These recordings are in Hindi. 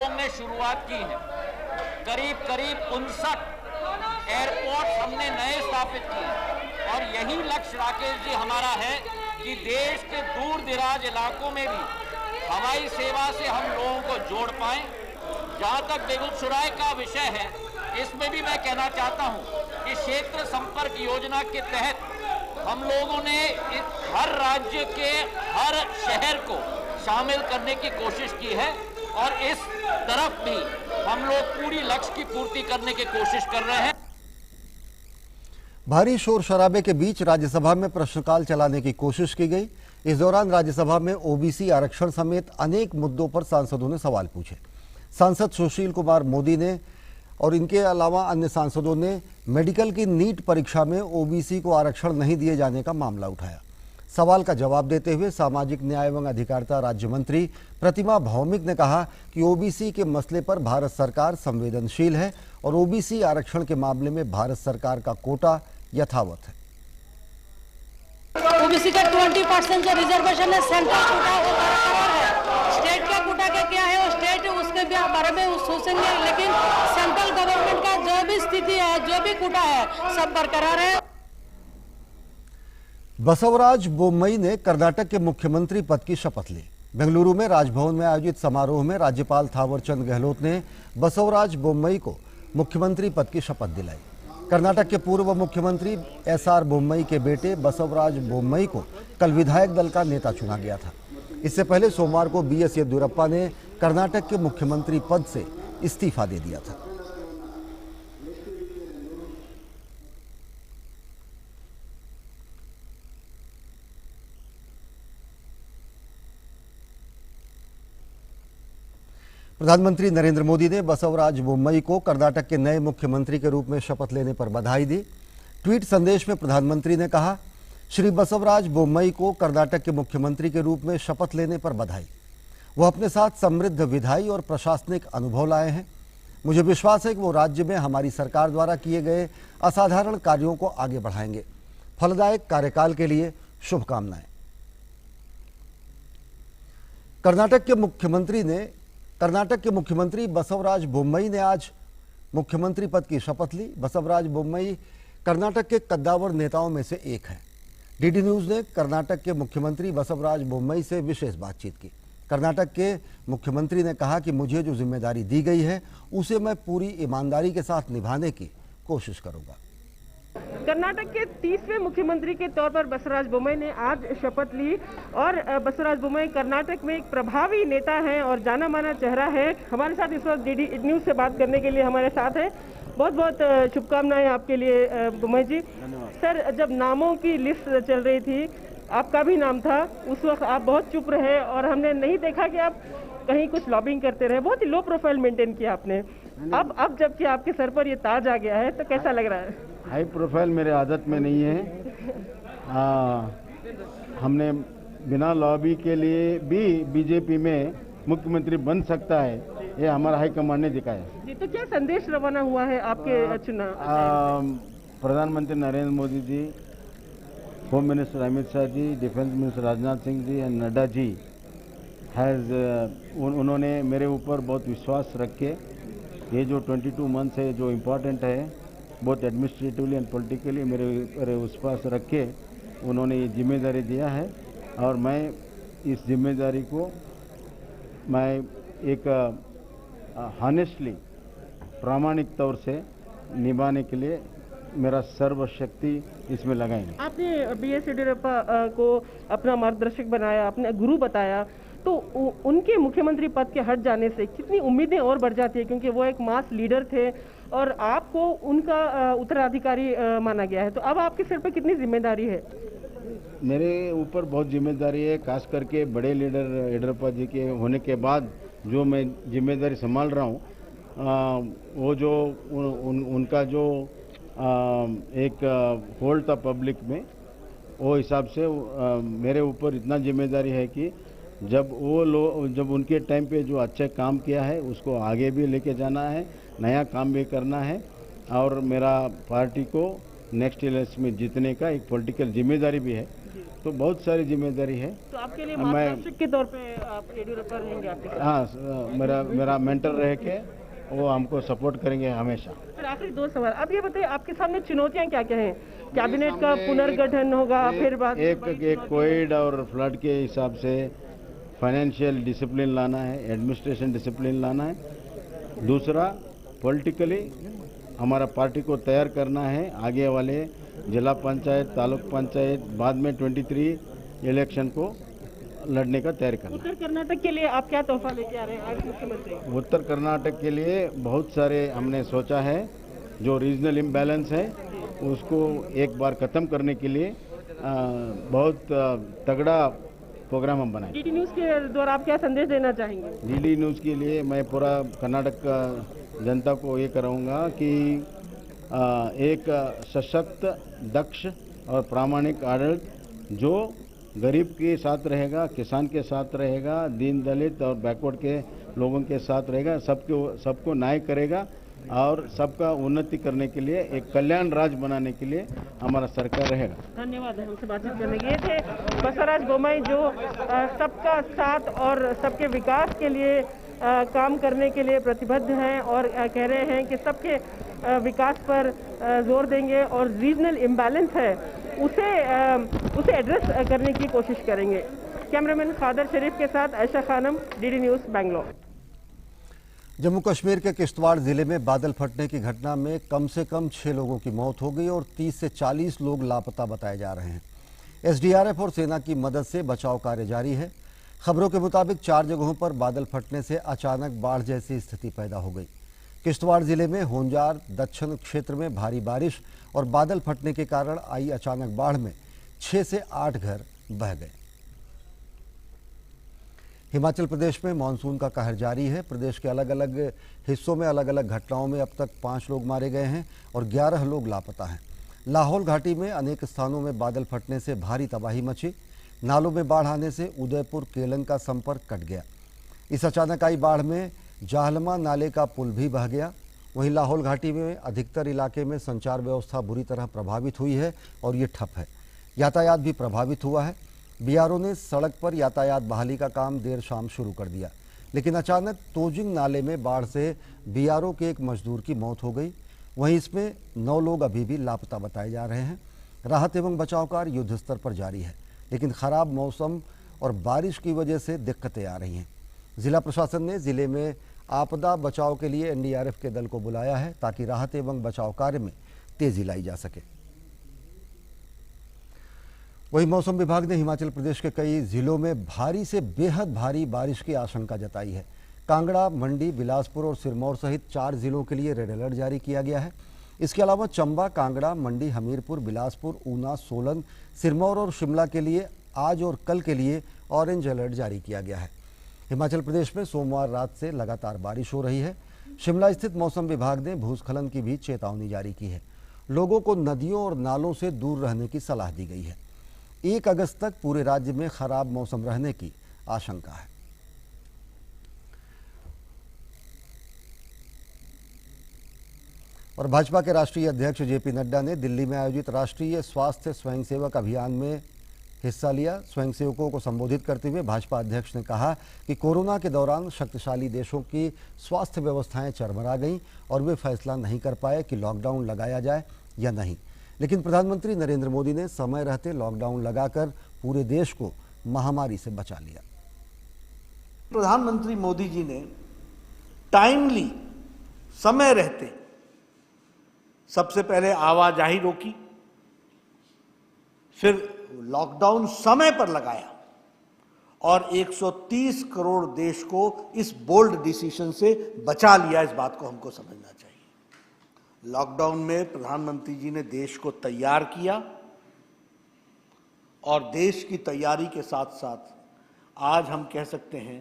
में शुरुआत की है। करीब 59 एयरपोर्ट हमने नए स्थापित किए और यही लक्ष्य राकेश जी हमारा है कि देश के दूर दराज इलाकों में भी हवाई सेवा से हम लोगों को जोड़ पाएं। जहां तक बेगूसराय का विषय है, इसमें भी मैं कहना चाहता हूं कि क्षेत्र संपर्क योजना के तहत हम लोगों ने हर राज्य के हर शहर को शामिल करने की कोशिश की है और इस तरफ भी हम लोग पूरी लक्ष्य की पूर्ति करने की कोशिश कर रहे हैं। भारी शोर शराबे के बीच राज्यसभा में प्रश्नकाल चलाने की कोशिश की गई। इस दौरान राज्यसभा में ओबीसी आरक्षण समेत अनेक मुद्दों पर सांसदों ने सवाल पूछे। सांसद सुशील कुमार मोदी ने और इनके अलावा अन्य सांसदों ने मेडिकल की नीट परीक्षा में ओबीसी को आरक्षण नहीं दिए जाने का मामला उठाया। सवाल का जवाब देते हुए सामाजिक न्याय एवं अधिकारिता राज्य मंत्री प्रतिमा भौमिक ने कहा कि ओबीसी के मसले पर भारत सरकार संवेदनशील है और ओबीसी आरक्षण के मामले में भारत सरकार का कोटा यथावत है। ओबीसी का 20% जो रिजर्वेशन है सेंट्रल कोटा वो बरकरार है। स्टेट का कोटा का क्या है वो स्टेट उसके बारे में सोचेंगे, लेकिन सेंट्रल गवर्नमेंट का जो भी स्थिति है, जो भी कोटा है, सब बरकरार है। बसवराज बोम्मई ने कर्नाटक के मुख्यमंत्री पद की शपथ ली। बेंगलुरु में राजभवन में आयोजित समारोह में राज्यपाल थावरचंद गहलोत ने बसवराज बोम्मई को मुख्यमंत्री पद की शपथ दिलाई। कर्नाटक के पूर्व मुख्यमंत्री एसआर बोम्मई के बेटे बसवराज बोम्मई को कल विधायक दल का नेता चुना गया था। इससे पहले सोमवार को बीएस येदियुरप्पा ने कर्नाटक के मुख्यमंत्री पद से इस्तीफा दे दिया था। प्रधानमंत्री नरेंद्र मोदी ने बसवराज बोम्मई को कर्नाटक के नए मुख्यमंत्री के रूप में शपथ लेने पर बधाई दी। ट्वीट संदेश में प्रधानमंत्री ने कहा, श्री बसवराज बोम्मई को कर्नाटक के मुख्यमंत्री के रूप में शपथ लेने पर बधाई। वह अपने साथ समृद्ध विधायी और प्रशासनिक अनुभव लाए हैं। मुझे विश्वास है कि वो राज्य में हमारी सरकार द्वारा किए गए असाधारण कार्यों को आगे बढ़ाएंगे। फलदायक कार्यकाल के लिए शुभकामनाएं। कर्नाटक के मुख्यमंत्री बसवराज बोम्मई ने आज मुख्यमंत्री पद की शपथ ली। बसवराज बोम्मई कर्नाटक के कद्दावर नेताओं में से एक हैं। डीडी न्यूज़ ने कर्नाटक के मुख्यमंत्री बसवराज बोम्मई से विशेष बातचीत की। कर्नाटक के मुख्यमंत्री ने कहा कि मुझे जो जिम्मेदारी दी गई है उसे मैं पूरी ईमानदारी के साथ निभाने की कोशिश करूंगा। कर्नाटक के 30वें मुख्यमंत्री के तौर पर बसवराज बोम्मई ने आज शपथ ली और बसवराज बोम्मई कर्नाटक में एक प्रभावी नेता हैं और जाना माना चेहरा है। हमारे साथ इस वक्त डीडी न्यूज़ से बात करने के लिए हमारे साथ है। बहुत बहुत शुभकामनाएं आपके लिए बोम्मई जी। सर, जब नामों की लिस्ट चल रही थी, आपका भी नाम था। उस वक्त आप बहुत चुप रहे और हमने नहीं देखा कि आप कहीं कुछ लॉबिंग करते रहे। बहुत ही लो प्रोफाइल मेंटेन किया आपने। अब जबकि आपके सर पर ये ताज आ गया है तो कैसा लग रहा है? हाई प्रोफाइल मेरे आदत में नहीं है। हमने बिना लॉबी के लिए भी बीजेपी में मुख्यमंत्री बन सकता है, ये हमारा हाईकमांड ने दिखाया जी। तो क्या संदेश रवाना हुआ है आपके चुनाव? प्रधानमंत्री Narendra Modi ji, home minister Amit Shah ji, defence minister Rajnath Singh ji and Nadda ji उन्होंने मेरे ऊपर बहुत विश्वास रख के ये जो 22 मंथ्स है जो इम्पोर्टेंट है, बहुत एडमिनिस्ट्रेटिवली एंड पॉलिटिकली मेरे उस पास रख के उन्होंने ये जिम्मेदारी दिया है और मैं इस जिम्मेदारी को मैं एक हॉनेस्टली प्रामाणिक तौर से निभाने के लिए मेरा सर्वशक्ति इसमें लगाएंगे। आपने बीएस येदियुरप्पा को अपना मार्गदर्शक बनाया, अपने गुरु बताया, तो उनके मुख्यमंत्री पद के हट जाने से कितनी उम्मीदें और बढ़ जाती है, क्योंकि वो एक मास लीडर थे और आपको उनका उत्तराधिकारी माना गया है। तो अब आपके सिर पर कितनी जिम्मेदारी है? मेरे ऊपर बहुत जिम्मेदारी है, खास करके बड़े लीडर येदियुरप्पा जी के होने के बाद जो मैं जिम्मेदारी संभाल रहा हूँ, वो जो उनका जो एक होल्ड था पब्लिक में, वो हिसाब से मेरे ऊपर इतना जिम्मेदारी है कि जब उनके टाइम पे जो अच्छा काम किया है उसको आगे भी लेके जाना है, नया काम भी करना है और मेरा पार्टी को नेक्स्ट इलेक्शन में जीतने का एक पॉलिटिकल जिम्मेदारी भी है। तो बहुत सारी जिम्मेदारी है। तो आपके लिए मैं मार्गदर्शक के तौर पे आप येडियुरप्पा रहेंगे आपके साथ? हाँ, मेरा मेंटर रह के वो हमको सपोर्ट करेंगे हमेशा। फिर आखिरी दो सवाल, अब ये बताइए आपके सामने चुनौतियां क्या क्या हैं? कैबिनेट का पुनर्गठन होगा, फिर बाद एक कोविड और फ्लड के हिसाब से फाइनेंशियल डिसिप्लिन लाना है, एडमिनिस्ट्रेशन डिसिप्लिन लाना है। दूसरा, पॉलिटिकली हमारा पार्टी को तैयार करना है आगे वाले जिला पंचायत, तालुक पंचायत, बाद में 23 इलेक्शन को लड़ने का तैयारी करना। उत्तर कर्नाटक के लिए आप क्या तोहफा लेके आ रहे हैं आज मुख्यमंत्री? उत्तर कर्नाटक के लिए बहुत सारे हमने सोचा है। जो रीजनल इम्बैलेंस है उसको एक बार ख़त्म करने के लिए बहुत तगड़ा प्रोग्राम हम बनाए। डीडी न्यूज़ के द्वारा आप क्या संदेश देना चाहेंगे? डीडी न्यूज़ के लिए मैं पूरा कर्नाटक का जनता को ये कराऊंगा कि एक सशक्त, दक्ष और प्रामाणिक आडಳಿತ जो गरीब के साथ रहेगा, किसान के साथ रहेगा, दीन दलित और बैकवर्ड के लोगों के साथ रहेगा, सबको न्याय करेगा और सबका उन्नति करने के लिए एक कल्याण राज्य बनाने के लिए हमारा सरकार रहेगा। धन्यवाद हमसे बातचीत करने के लिए। थे बसवराज बोम्मई जो सबका साथ और सबके विकास के लिए काम करने के लिए प्रतिबद्ध हैं और कह रहे हैं कि सबके विकास पर जोर देंगे और रीजनल इम्बैलेंस है उसे एड्रेस करने की कोशिश करेंगे। कैमरामैन खादर शरीफ के साथ आयशा खानम, डीडी न्यूज़ बेंगलोर। जम्मू कश्मीर के किश्तवाड़ जिले में बादल फटने की घटना में कम से कम 6 लोगों की मौत हो गई और 30 से 40 लोग लापता बताए जा रहे हैं। एसडीआरएफ और सेना की मदद से बचाव कार्य जारी है। खबरों के मुताबिक 4 जगहों पर बादल फटने से अचानक बाढ़ जैसी स्थिति पैदा हो गई। किश्तवाड़ जिले में होंजार दक्षिण क्षेत्र में भारी बारिश और बादल फटने के कारण आई अचानक बाढ़ में 6 से 8 घर बह गए। हिमाचल प्रदेश में मानसून का कहर जारी है। प्रदेश के अलग अलग हिस्सों में अलग अलग घटनाओं में अब तक 5 लोग मारे गए हैं और 11 लोग लापता हैं। लाहौल घाटी में अनेक स्थानों में बादल फटने से भारी तबाही मची। नालों में बाढ़ आने से उदयपुर केलंग का संपर्क कट गया। इस अचानक आई बाढ़ में जाहलमा नाले का पुल भी बह गया। वहीं लाहौल घाटी में अधिकतर इलाके में संचार व्यवस्था बुरी तरह प्रभावित हुई है और ये ठप है। यातायात भी प्रभावित हुआ है। बीआरओ ने सड़क पर यातायात बहाली का काम देर शाम शुरू कर दिया, लेकिन अचानक तोजिंग नाले में बाढ़ से बीआरओ के एक मजदूर की मौत हो गई। वहीं इसमें 9 लोग अभी भी लापता बताए जा रहे हैं। राहत एवं बचाव कार्य युद्ध स्तर पर जारी है, लेकिन खराब मौसम और बारिश की वजह से दिक्कतें आ रही हैं। जिला प्रशासन ने जिले में आपदा बचाव के लिए एनडीआरएफ के दल को बुलाया है ताकि राहत एवं बचाव कार्य में तेजी लाई जा सके। वहीं मौसम विभाग ने हिमाचल प्रदेश के कई जिलों में भारी से बेहद भारी बारिश की आशंका जताई है। कांगड़ा, मंडी, बिलासपुर और सिरमौर सहित 4 जिलों के लिए रेड अलर्ट जारी किया गया है। इसके अलावा चंबा, कांगड़ा, मंडी, हमीरपुर, बिलासपुर, ऊना, सोलन, सिरमौर और शिमला के लिए आज और कल के लिए ऑरेंज अलर्ट जारी किया गया है। हिमाचल प्रदेश में सोमवार रात से लगातार बारिश हो रही है। शिमला स्थित मौसम विभाग ने भूस्खलन की भी चेतावनी जारी की है। लोगों को नदियों और नालों से दूर रहने की सलाह दी गई है। 1 अगस्त तक पूरे राज्य में खराब मौसम रहने की आशंका है। और भाजपा के राष्ट्रीय अध्यक्ष जेपी नड्डा ने दिल्ली में आयोजित राष्ट्रीय स्वास्थ्य स्वयंसेवक अभियान में हिस्सा लिया। स्वयंसेवकों को संबोधित करते हुए भाजपा अध्यक्ष ने कहा कि कोरोना के दौरान शक्तिशाली देशों की स्वास्थ्य व्यवस्थाएं चरमरा गईं और वे फैसला नहीं कर पाए कि लॉकडाउन लगाया जाए या नहीं, लेकिन प्रधानमंत्री नरेंद्र मोदी ने समय रहते लॉकडाउन लगाकर पूरे देश को महामारी से बचा लिया। प्रधानमंत्री मोदी जी ने टाइमली, समय रहते सबसे पहले आवाजाही रोकी, फिर लॉकडाउन समय पर लगाया और 130 करोड़ देश को इस बोल्ड डिसीजन से बचा लिया। इस बात को हमको समझना चाहिए। लॉकडाउन में प्रधानमंत्री जी ने देश को तैयार किया और देश की तैयारी के साथ साथ आज हम कह सकते हैं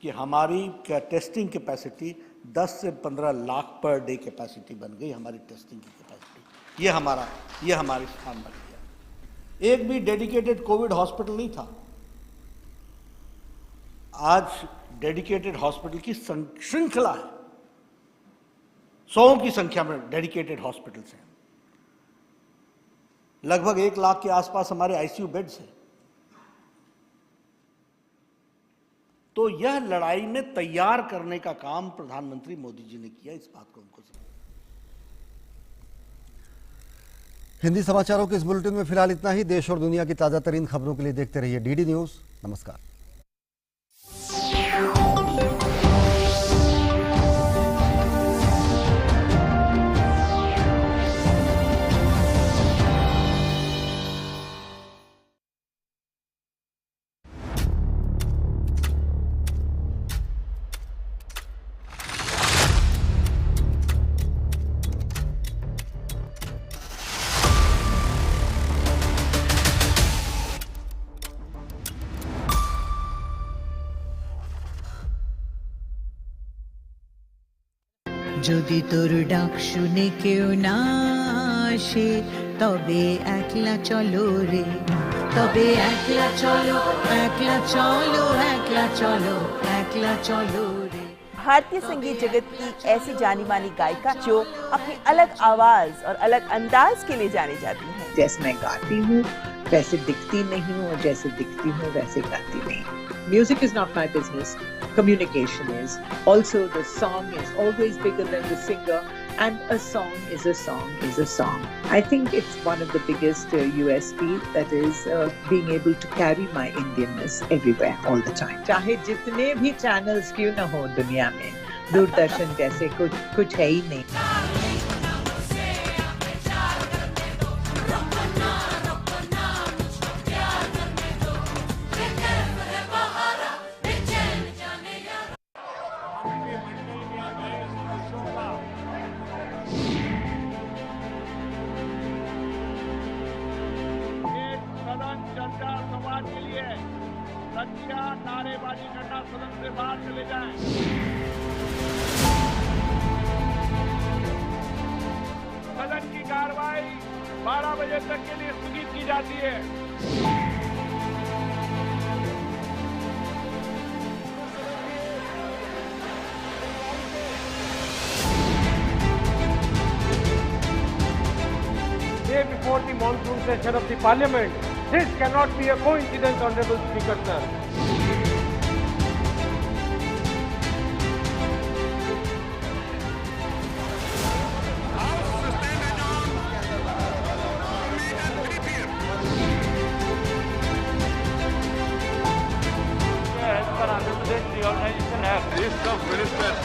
कि हमारी टेस्टिंग कैपेसिटी 10 से 15 लाख पर डे कैपेसिटी बन गई। हमारी टेस्टिंग की कैपेसिटी ये हमारे स्थान बन गया। एक भी डेडिकेटेड कोविड हॉस्पिटल नहीं था। आज डेडिकेटेड हॉस्पिटल की श्रृंखला है। 100 की संख्या में डेडिकेटेड हॉस्पिटल्स हैं। लगभग 1 लाख के आसपास हमारे आईसीयू बेड्स हैं। तो यह लड़ाई में तैयार करने का काम प्रधानमंत्री मोदी जी ने किया, इस बात को हमको समझ। हिंदी समाचारों के इस बुलेटिन में फिलहाल इतना ही। देश और दुनिया की ताजा तरीन खबरों के लिए देखते रहिए डीडी न्यूज। नमस्कार। যদি তোর ডাক শুনে কেউ না আসে তবে একলা চলো রে, তবে একলা চলো, একলা চলো, একলা চলো, একলা চলো রে। भारतीय संगीत जगत की ऐसी जानी मानी गायिका जो अपनी अलग आवाज और अलग अंदाज के लिए जानी जाती हैं। जैसे मैं गाती हूँ वैसे दिखती नहीं हूँ, और जैसे दिखती हूँ वैसे गाती नहीं। Music is not my business. Communication is. Also, the song is always bigger than the singer, and a song is a song is a song. I think it's one of the biggest USP, that is being able to carry my Indianness everywhere all the time. चाहे जितने भी channels क्यों न हो दुनिया में, दूरदर्शन जैसे कुछ है ही नहीं। के लिए सच्चा नारेबाजी करना, सदन से बाहर चले जाएं। सदन की कार्रवाई 12 बजे तक के लिए स्थगित की जाती है। Day before the monsoon session of the Parliament. This cannot be a coincidence, Honorable Speaker, sir. As per Andhra Pradesh Reorganization Act, list of ministers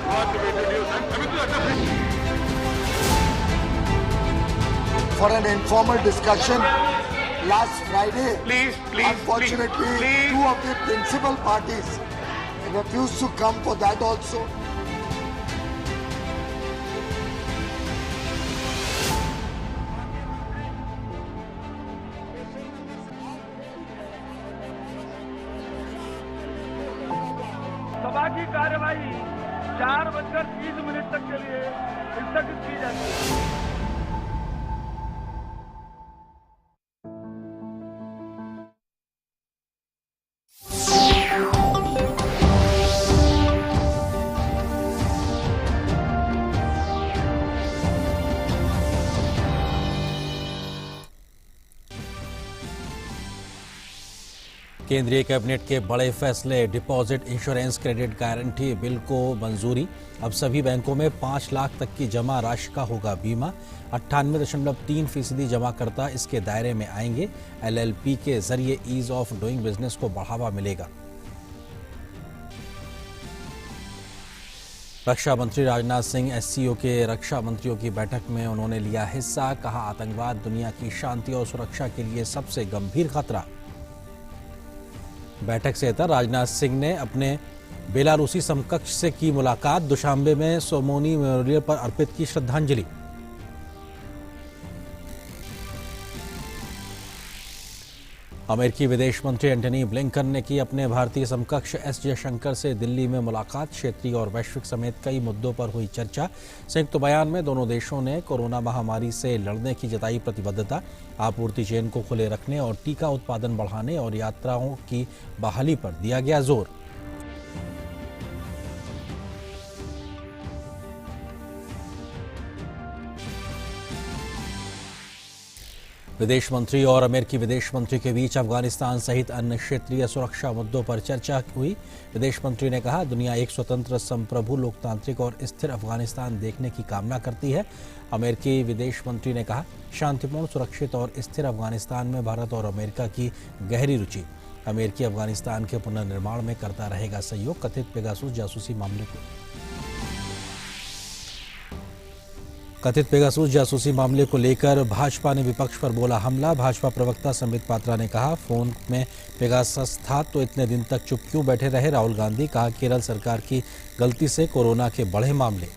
want to be introduced. For an informal discussion last Friday, unfortunately, two of the principal parties refused to come for that also. सभा की कार्यवाही 4:30 तक के लिए स्थगित की जाती है। केंद्रीय कैबिनेट के बड़े फैसले, deposit insurance credit guarantee bill को मंजूरी। अब सभी बैंकों में 5 लाख तक की जमा राशि का होगा बीमा। 98.3% जमाकर्ता इसके दायरे में आएंगे। LLP के जरिए ईज ऑफ डूइंग बिजनेस को बढ़ावा मिलेगा। रक्षा मंत्री राजनाथ सिंह SCO के रक्षा मंत्रियों की बैठक में उन्होंने लिया हिस्सा। कहा, आतंकवाद दुनिया की शांति और सुरक्षा के लिए सबसे गंभीर खतरा। बैठक से इतर राजनाथ सिंह ने अपने बेलारूसी समकक्ष से की मुलाकात। दुशांबे में सोमोनी मेमोरियल पर अर्पित की श्रद्धांजलि। अमेरिकी विदेश मंत्री एंटनी ब्लिंकन ने की अपने भारतीय समकक्ष S जयशंकर से दिल्ली में मुलाकात। क्षेत्रीय और वैश्विक समेत कई मुद्दों पर हुई चर्चा। संयुक्त बयान में दोनों देशों ने कोरोना महामारी से लड़ने की जताई प्रतिबद्धता, आपूर्ति चेन को खुले रखने और टीका उत्पादन बढ़ाने और यात्राओं की बहाली पर दिया गया जोर। विदेश मंत्री और अमेरिकी विदेश मंत्री के बीच अफगानिस्तान सहित अन्य क्षेत्रीय सुरक्षा मुद्दों पर चर्चा हुई। विदेश मंत्री ने कहा, दुनिया एक स्वतंत्र, संप्रभु, लोकतांत्रिक और स्थिर अफगानिस्तान देखने की कामना करती है। अमेरिकी विदेश मंत्री ने कहा, शांतिपूर्ण, सुरक्षित और स्थिर अफगानिस्तान में भारत और अमेरिका की गहरी रुचि। अमेरिकी अफगानिस्तान के पुनर्निर्माण में करता रहेगा सहयोग। कथित पेगासुस जासूसी मामले को लेकर भाजपा ने विपक्ष पर बोला हमला। भाजपा प्रवक्ता संबित पात्रा ने कहा, फोन में पेगासस था तो इतने दिन तक चुप क्यों बैठे रहे। राहुल गांधी कहा, केरल सरकार की गलती से कोरोना के बढ़े मामले।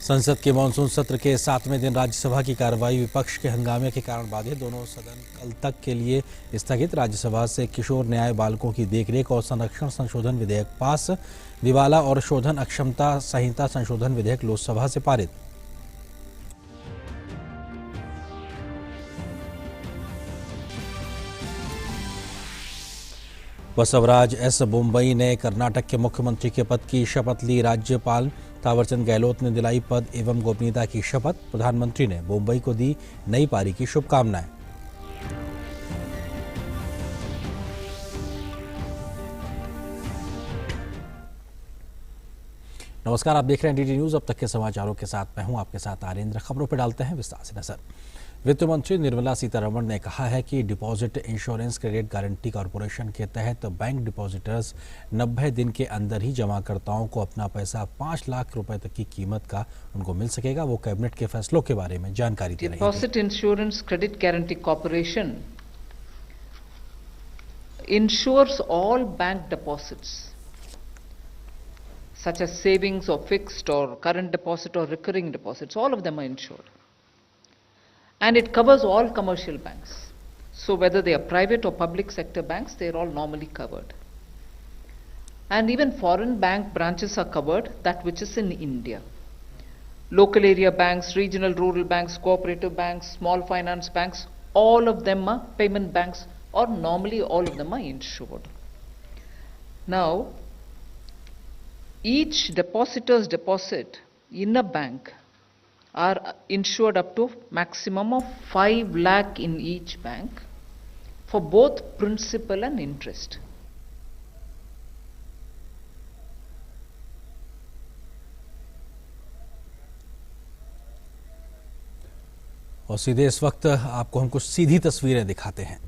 संसद के मानसून सत्र के 7वें दिन राज्यसभा की कार्रवाई विपक्ष के हंगामे के कारण बाधित। दोनों सदन कल तक के लिए स्थगित। राज्यसभा से किशोर न्याय बालकों की देखरेख और संरक्षण संशोधन विधेयक पास। दिवाला और शोधन अक्षमता संहिता संशोधन विधेयक लोकसभा से पारित। बसवराज एस बोम्मई ने कर्नाटक के मुख्यमंत्री के पद की शपथ ली। राज्यपाल थावरचंद गहलोत ने दिलाई पद एवं गोपनीयता की शपथ। प्रधानमंत्री ने बोम्मई को दी नई पारी की शुभकामनाएं। नमस्कार, आप देख रहे हैं डीडी न्यूज। अब तक के समाचारों के साथ मैं हूं आपके साथ आरेंद्र। खबरों पर डालते हैं विस्तार से नजर। वित्त मंत्री निर्मला सीतारमण ने कहा है कि deposit insurance credit guarantee corporation के तहत बैंक डिपॉजिटर्स 90 दिन के अंदर ही जमाकर्ताओं को अपना पैसा 5 लाख रुपए तक की कीमत का उनको मिल सकेगा। वो कैबिनेट के फैसलों के बारे में जानकारी दे रही हैं। Deposit insurance credit guarantee corporation insures all bank deposits such as savings or fixed or current deposit or recurring deposits. All of them are insured. And it covers all commercial banks. So whether they are private or public sector banks, they are all normally covered. And even foreign bank branches are covered, that which is in India. Local area banks, regional rural banks, cooperative banks, small finance banks, all of them are payment banks, or normally all of them are insured. Now, each depositor's deposit in a bank are insured up to maximum of 5 lakh in each bank for both principal and interest. और सीधे इस वक्त आपको हम कुछ सीधी तस्वीरें दिखाते हैं।